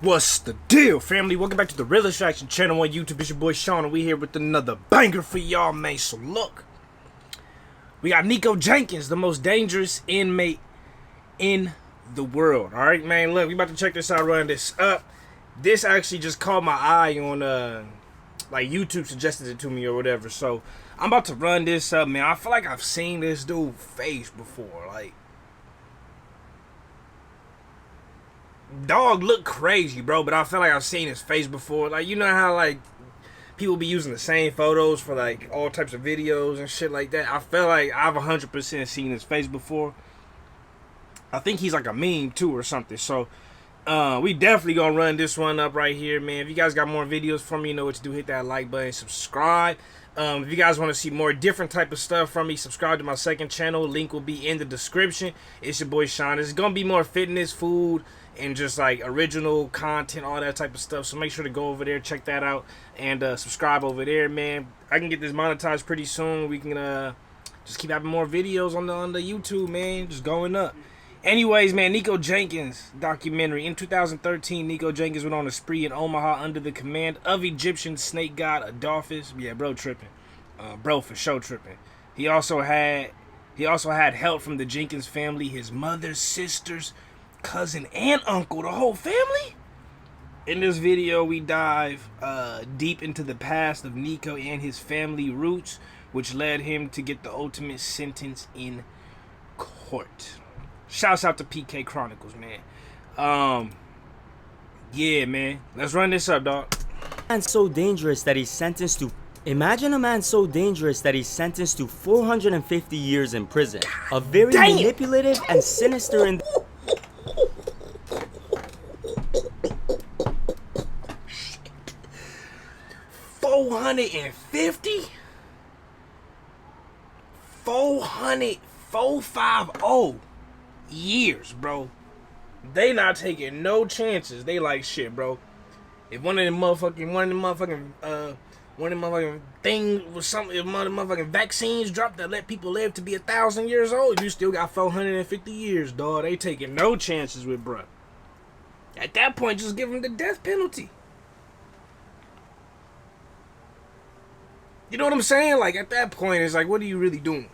What's the deal, family? Welcome back to the Real Extraction channel on YouTube. It's your boy Sean, and we here with another banger for y'all, man. So look, we got Nikko Jenkins, the most dangerous inmate in the world. All right, man. Look, we about to check this out, run this up. This actually just caught my eye on like YouTube suggested it to me or whatever. So I'm about to run this up, man. I feel like I've seen this dude face before, like. Dog look crazy, bro, but I feel like I've seen his face before. Like, you know how, like, people be using the same photos for, like, all types of videos and shit like that? I feel like I've 100% seen his face before. I think he's like a meme, too, or something. So, we definitely gonna run this one up right here, man. If you guys got more videos from me, you know what to do. Hit that like button, subscribe. If you guys want to see more different type of stuff from me, subscribe to my second channel. Link will be in the description. It's your boy Sean. It's gonna be more fitness, food, and just like original content, all that type of stuff. So make sure to go over there, check that out, and subscribe over there, man. I can get this monetized pretty soon. We can just keep having more videos on the YouTube, man. Just going up. Anyways, man, Nikko Jenkins documentary. In 2013, Nikko Jenkins went on a spree in Omaha under the command of Egyptian snake god Adolphus. Yeah, bro, tripping. Bro, for sure tripping. He also had help from the Jenkins family, his mother, sisters, cousin, and uncle, the whole family. In this video, we dive deep into the past of Nikko and his family roots, which led him to get the ultimate sentence in court. Shouts out to PK Chronicles, man. Yeah, man. Let's run this up, dog. Man so dangerous that he's sentenced to. Imagine a man so dangerous that he's sentenced to 450 years in prison. A very manipulative and sinister in. 450? 450 years, bro. They not taking no chances. They like, shit, bro. If one of them motherfucking thing was something, if one of the motherfucking vaccines dropped that let people live to be 1,000 years old, you still got 450 years, dog. They taking no chances with bruh. At that point, just give them the death penalty. You know what I'm saying? Like, at that point, it's like, what are you really doing?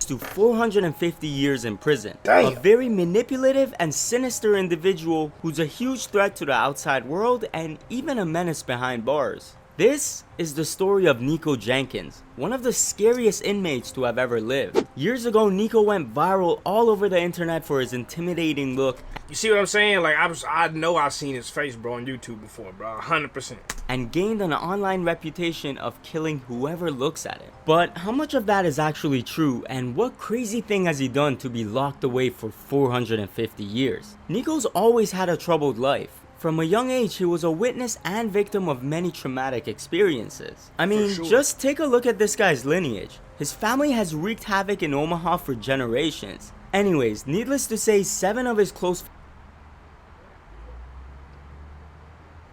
450 years in prison. Damn. A very manipulative and sinister individual who's a huge threat to the outside world and even a menace behind bars. This is the story of Nikko Jenkins, one of the scariest inmates to have ever lived. Years ago, Nikko went viral all over the internet for his intimidating look. You see what I'm saying? Like, I know I've seen his face, bro, on YouTube before, bro, 100%. And gained an online reputation of killing whoever looks at it. But how much of that is actually true, and what crazy thing has he done to be locked away for 450 years? Nikko's always had a troubled life. From a young age, he was a witness and victim of many traumatic experiences. I mean, just take a look at this guy's lineage. His family has wreaked havoc in Omaha for generations. Anyways, needless to say, 7 of his close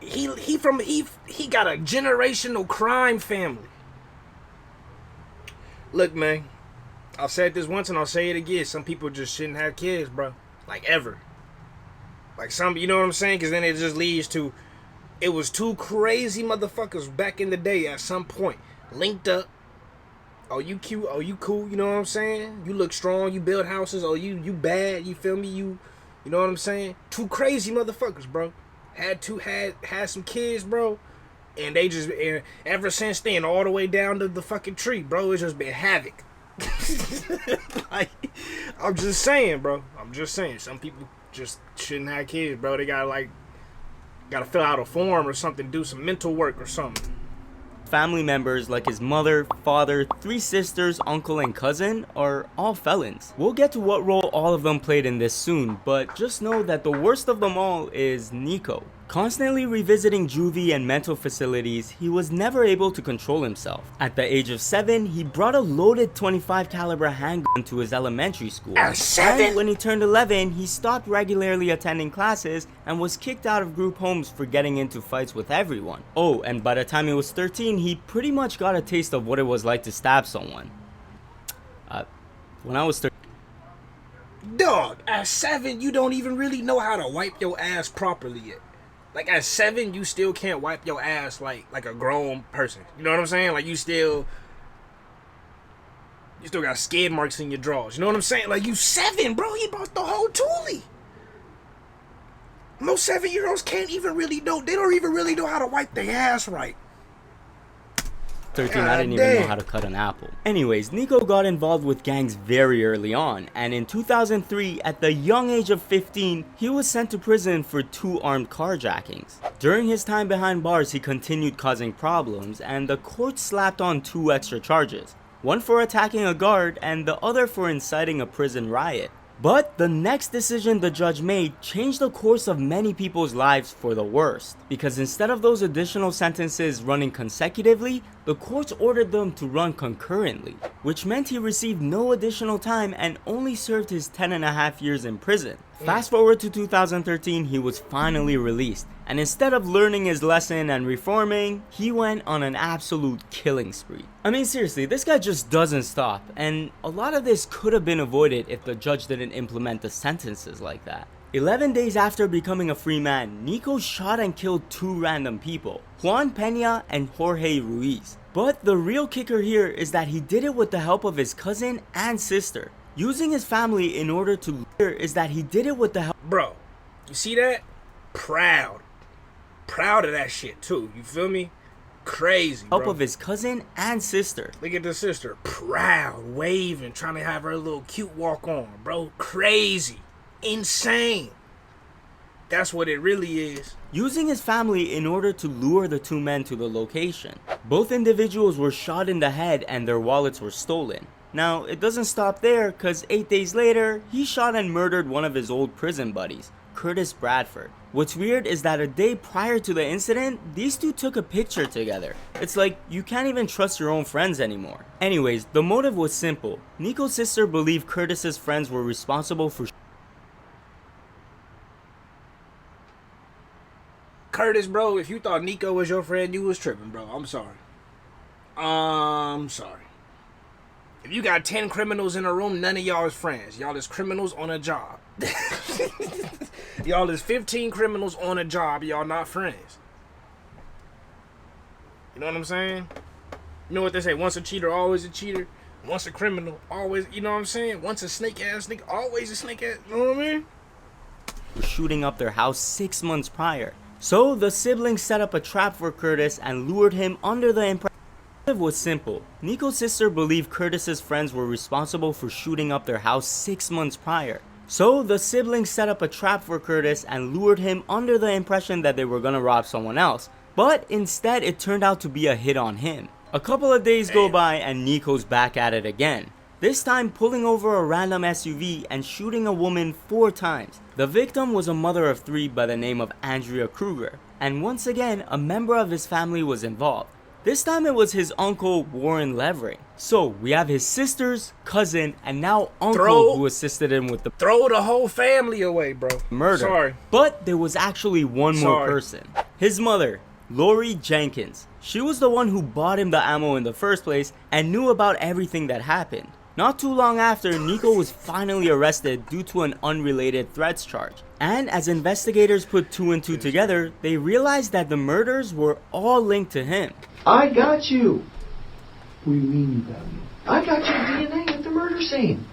He got a generational crime family. Look, man, I've said this once and I'll say it again. Some people just shouldn't have kids, bro. Like, ever. Like, some, you know what I'm saying? Because then it just leads to, it was two crazy motherfuckers back in the day at some point linked up. Oh, you cute. Oh, you cool. You know what I'm saying? You look strong. You build houses. Oh, you bad. You feel me? You know what I'm saying? Two crazy motherfuckers, bro. Had some kids, bro. And they just, and ever since then, all the way down to the fucking tree, bro, it's just been havoc. Like, I'm just saying, bro. I'm just saying. Some people just shouldn't have kids, bro. They gotta fill out a form or something, do some mental work or something. family members like his mother, father, 3 sisters, uncle, and cousin are all felons. We'll get to what role all of them played in this soon, but just know that the worst of them all is Nikko. Constantly revisiting juvie and mental facilities, he was never able to control himself. At the age of 7, he brought a loaded .25 caliber handgun to his elementary school. At 7? And when he turned 11, he stopped regularly attending classes and was kicked out of group homes for getting into fights with everyone. Oh, and by the time he was 13, he pretty much got a taste of what it was like to stab someone. When I was 13, Dog, at 7, you don't even really know how to wipe your ass properly yet. Like, at 7, you still can't wipe your ass like a grown person. You know what I'm saying? Like, you still got skid marks in your drawers. You know what I'm saying? Like, you 7, bro. He bought the whole toolie. Most 7-year-olds can't even really know. They don't even really know how to wipe their ass right. 13, I didn't even know how to cut an apple. Anyways, Nikko got involved with gangs very early on, and in 2003, at the young age of 15, he was sent to prison for 2 armed carjackings. During his time behind bars, he continued causing problems, and the court slapped on 2 extra charges. One for attacking a guard, and the other for inciting a prison riot. But the next decision the judge made changed the course of many people's lives for the worst, because instead of those additional sentences running consecutively, the courts ordered them to run concurrently, which meant he received no additional time and only served his 10.5 years in prison. Fast forward to 2013, he was finally released, and instead of learning his lesson and reforming, he went on an absolute killing spree. I mean, seriously, this guy just doesn't stop, and a lot of this could have been avoided if the judge didn't implement the sentences like that. 11 days after becoming a free man, Nikko shot and killed 2 random people, Juan Peña and Jorge Ruiz. But the real kicker here is that he did it with the help of his cousin and sister. Using his family in order to is that he did it with the help. Bro, you see that? Proud of that shit too. You feel me? Crazy, bro. Help of his cousin and sister. Look at the sister, proud, waving, trying to have her little cute walk on, bro. Crazy, insane. That's what it really is. Using his family in order to lure the 2 men to the location. Both individuals were shot in the head and their wallets were stolen. Now, it doesn't stop there, cause 8 days later, he shot and murdered one of his old prison buddies, Curtis Bradford. What's weird is that a day prior to the incident, these 2 took a picture together. It's like, you can't even trust your own friends anymore. Anyways, the motive was simple. Nikko's sister believed Curtis's friends were responsible for Curtis, bro, if you thought Nikko was your friend, you was tripping, bro. I'm sorry. If you got 10 criminals in a room, none of y'all is friends. Y'all is criminals on a job. Y'all is 15 criminals on a job. Y'all not friends. You know what I'm saying? You know what they say? Once a cheater, always a cheater. Once a criminal, always, you know what I'm saying? Once a snake ass nigga, always a snake ass, you know what I mean? Shooting up their house 6 months prior. So the siblings set up a trap for Curtis and lured him under the impression. The motive was simple. Nikko's sister believed Curtis's friends were responsible for shooting up their house 6 months prior. So the siblings set up a trap for Curtis and lured him under the impression that they were gonna rob someone else. But instead it turned out to be a hit on him. A couple of days go by and Nikko's back at it again. This time pulling over a random SUV and shooting a woman 4 times. The victim was a mother of 3 by the name of Andrea Kruger. And once again, a member of his family was involved. This time it was his uncle Warren Levering. So we have his sister's cousin and now uncle who assisted him with the throw the whole family away, bro. Murder. Sorry. But there was actually one more person. His mother, Nikko Jenkins. She was the one who bought him the ammo in the first place and knew about everything that happened. Not too long after, Nikko was finally arrested due to an unrelated threats charge. And as investigators put 2 and 2 together, they realized that the murders were all linked to him. I got you. What do you mean you got me? I got your DNA at the murder scene.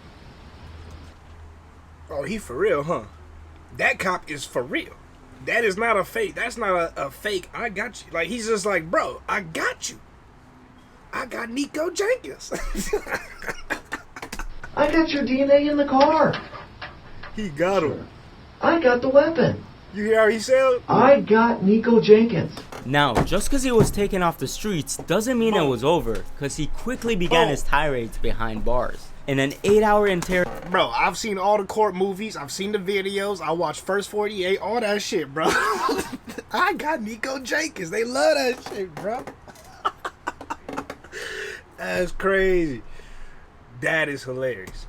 Oh, he for real, huh? That cop is for real. That is not a fake. That's not a fake. I got you. Like, he's just like, bro, I got you. I got Nikko Jenkins. I got your DNA in the car. He got him. I got the weapon. You hear how he said? I got Nikko Jenkins. Now, just because he was taken off the streets doesn't mean it was over, because he quickly began his tirades behind bars. In an 8-hour interrogation. Bro, I've seen all the court movies. I've seen the videos. I watched First 48, all that shit, bro. I got Nikko Jenkins. They love that shit, bro. That's crazy. That is hilarious.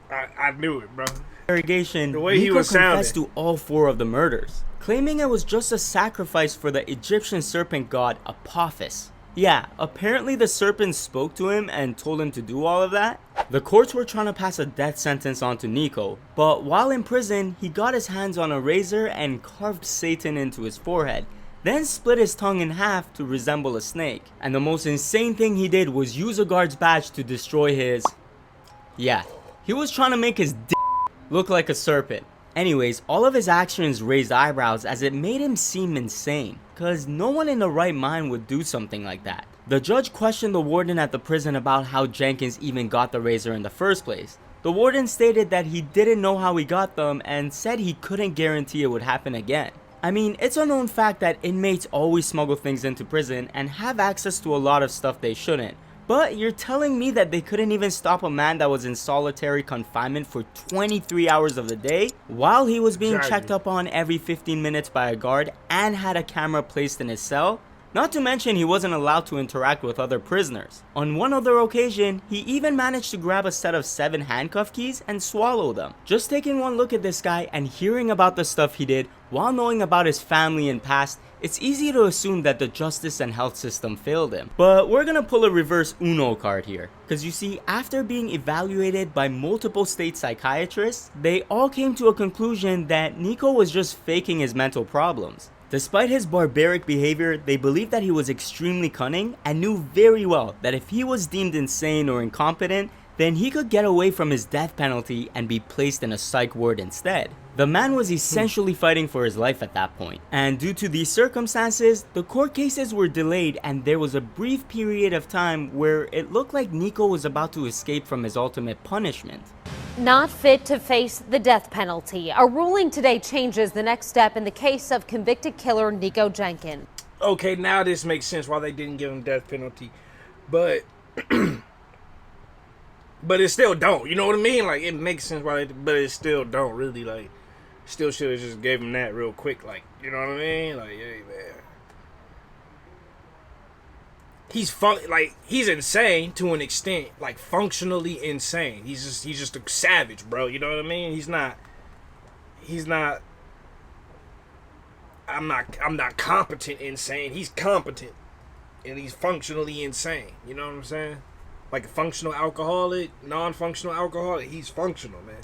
I knew it, bro. Interrogation, the way he Nikko was confessed sounding to all 4 of the murders, claiming it was just a sacrifice for the Egyptian serpent god Apophis. Yeah, apparently the serpent spoke to him and told him to do all of that. The courts were trying to pass a death sentence onto Nikko, but while in prison, he got his hands on a razor and carved Satan into his forehead, then split his tongue in half to resemble a snake. And the most insane thing he did was use a guard's badge to destroy his... yeah, he was trying to make his dick look like a serpent. Anyways, all of his actions raised eyebrows as it made him seem insane, cause no one in the right mind would do something like that. The judge questioned the warden at the prison about how Jenkins even got the razor in the first place. The warden stated that he didn't know how he got them and said he couldn't guarantee it would happen again. I mean, it's a known fact that inmates always smuggle things into prison and have access to a lot of stuff they shouldn't. But you're telling me that they couldn't even stop a man that was in solitary confinement for 23 hours of the day while he was being checked up on every 15 minutes by a guard and had a camera placed in his cell? Not to mention he wasn't allowed to interact with other prisoners. On one other occasion, he even managed to grab a set of 7 handcuff keys and swallow them. Just taking one look at this guy and hearing about the stuff he did while knowing about his family and past, it's easy to assume that the justice and health system failed him. But we're gonna pull a reverse Uno card here. Cause you see, after being evaluated by multiple state psychiatrists, they all came to a conclusion that Nikko was just faking his mental problems. Despite his barbaric behavior, they believed that he was extremely cunning and knew very well that if he was deemed insane or incompetent, then he could get away from his death penalty and be placed in a psych ward instead. The man was essentially fighting for his life at that point. And due to these circumstances, the court cases were delayed and there was a brief period of time where it looked like Nikko was about to escape from his ultimate punishment. Not fit to face the death penalty. A ruling today changes the next step in the case of convicted killer Nikko Jenkins. Okay, now this makes sense why they didn't give him death penalty. But but it still don't. You know what I mean? Like, it makes sense why they, but it still don't really, like, still should have just gave him that real quick. Like, you know what I mean? Like, hey, man. He's insane to an extent, like functionally insane. He's just a savage, bro. You know what I mean? I'm not competent insane. He's competent and he's functionally insane. You know what I'm saying? Like a functional alcoholic, non-functional alcoholic, he's functional, man.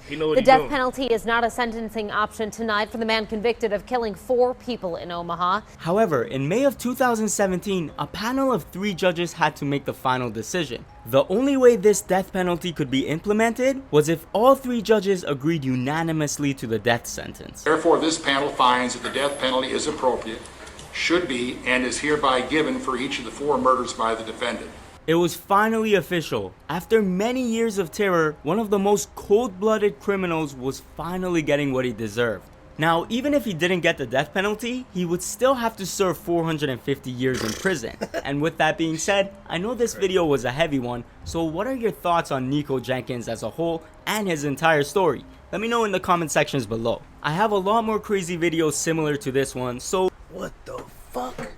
You know what the death penalty is not a sentencing option tonight for the man convicted of killing 4 people in Omaha. However, in May of 2017, a panel of 3 judges had to make the final decision. The only way this death penalty could be implemented was if all 3 judges agreed unanimously to the death sentence. Therefore, this panel finds that the death penalty is appropriate, should be, and is hereby given for each of the 4 murders by the defendant. It was finally official. After many years of terror, one of the most cold-blooded criminals was finally getting what he deserved. Now, even if he didn't get the death penalty, he would still have to serve 450 years in prison. And with that being said, I know this video was a heavy one, so what are your thoughts on Nikko Jenkins as a whole and his entire story? Let me know in the comment sections below. I have a lot more crazy videos similar to this one, so... What the fuck?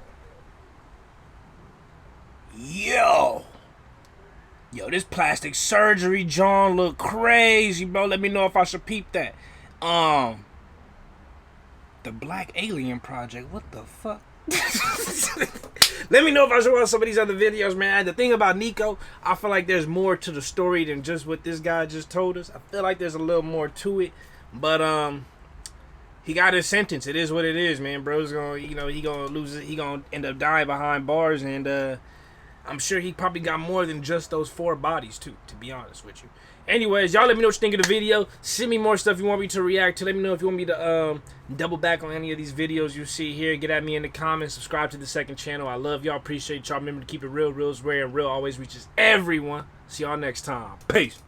Yo, this plastic surgery John look crazy, bro. Let me know if I should peep that. The Black Alien Project. What the fuck? Let me know if I should watch some of these other videos, man. The thing about Nikko, I feel like there's more to the story than just what this guy just told us. I feel like there's a little more to it, but he got his sentence. It is what it is, man. Bro's gonna, he gonna lose it. He gonna end up dying behind bars, and I'm sure he probably got more than just those 4 bodies too, to be honest with you. Anyways, y'all let me know what you think of the video. Send me more stuff you want me to react to. Let me know if you want me to double back on any of these videos you see here. Get at me in the comments. Subscribe to the second channel. I love y'all. Appreciate y'all. Remember to keep it real. Real is rare, and real always reaches everyone. See y'all next time. Peace.